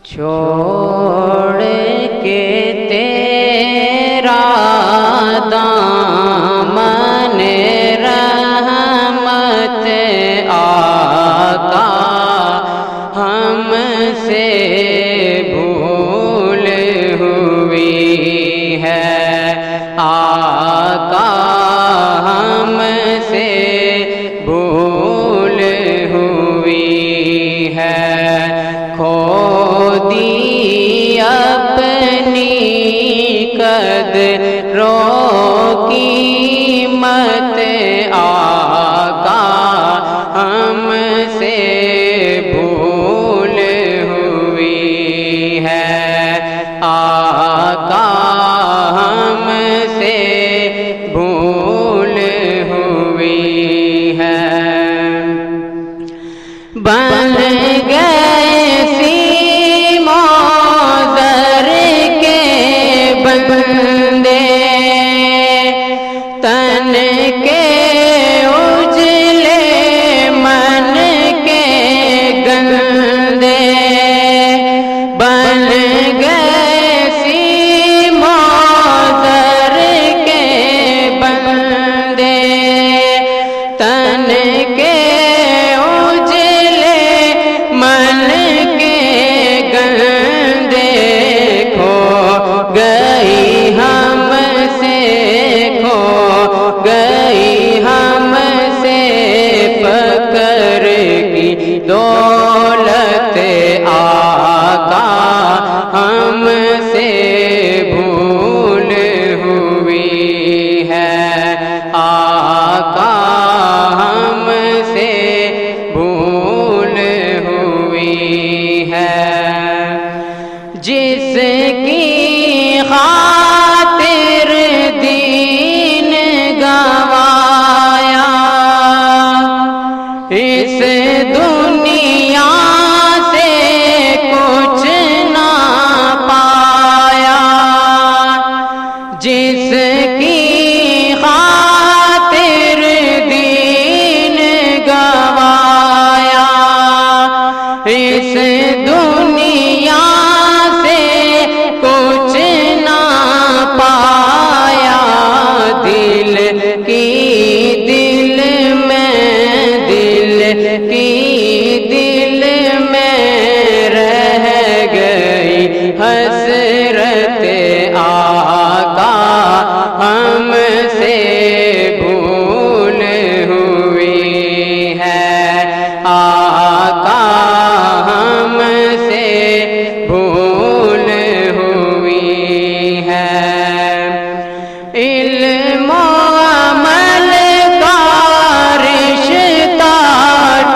چھوڑ کے تیرا دامن رحمت آقا ہم سے بھول ہوئی ہے، آقا ہم سے بھول ہوئی ہے، کھو دی اپنی قدروں قیمت آقا ہم سے بھول ہوئی ہے، آقا ہم سے بھول ہوئی ہے، بن گئے سیم و زر کے بندے، تن کے اجلے من کے گندے، بن گئے سیم و زر کے بندے، تن کے من کے گندے، کھو گئی ہم سے، کھو گئی ہم سے فقر کی دولت آقا ہم سے بھول ہوئی ہے، آقا ہم سے بھول ہوئی ہے، جس کی خاطر دین گنوایا، اس دنیا سے کچھ نہ پایا، جس کی خاطر دین گنوایا، اس دنیا سے کچھ نہ پایا، دل کی دل میں رہ گئی حسرت آقا ہم سے بھول ہوئی ہے، آقا ہم سے بھول ہوئی ہے، علم و عمل کا رشتہ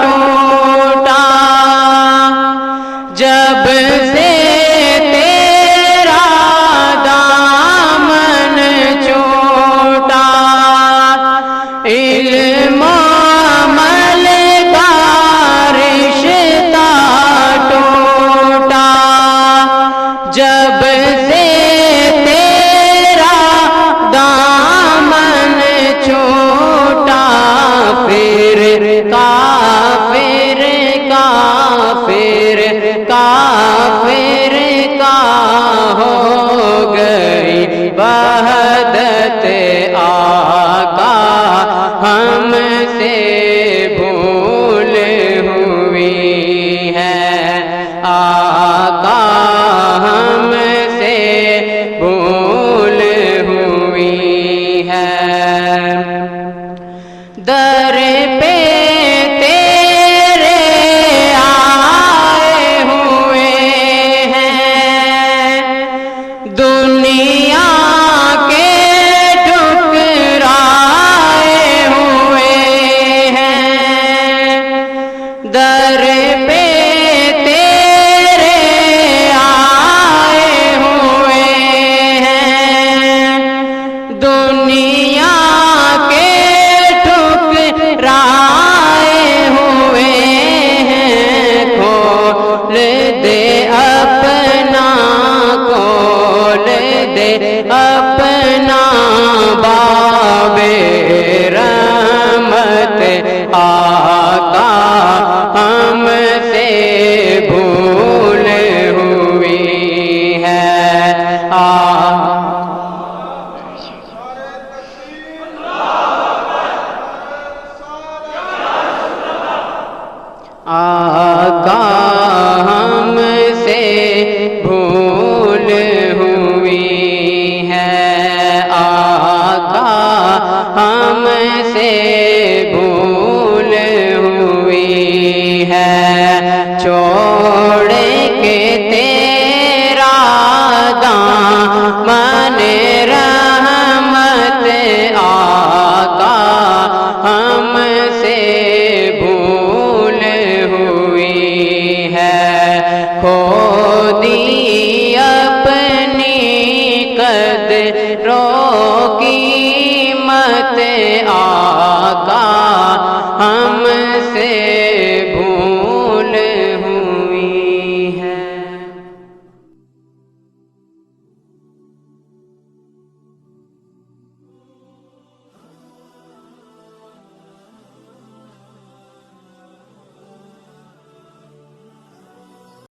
ٹوٹا، جب سے تیرا دامن چھوٹا، علم و عمل کا رشتہ ٹوٹا، جب سے تیرا دامن چھوٹا، پھر کافر کا ہو گئی وحدت آقا ہم سے بھول ہوئی ہے، آقا ہم سے بھول ہوئی ہے، در پہ تیرے آئے ہوئے ہیں، دنیا کے ٹھکرائے ہوئے ہیں، در پہ تیرے من رحمت آقا ہم سے بھول ہوئی ہے، کھو دی اپنی قدروں کی قیمت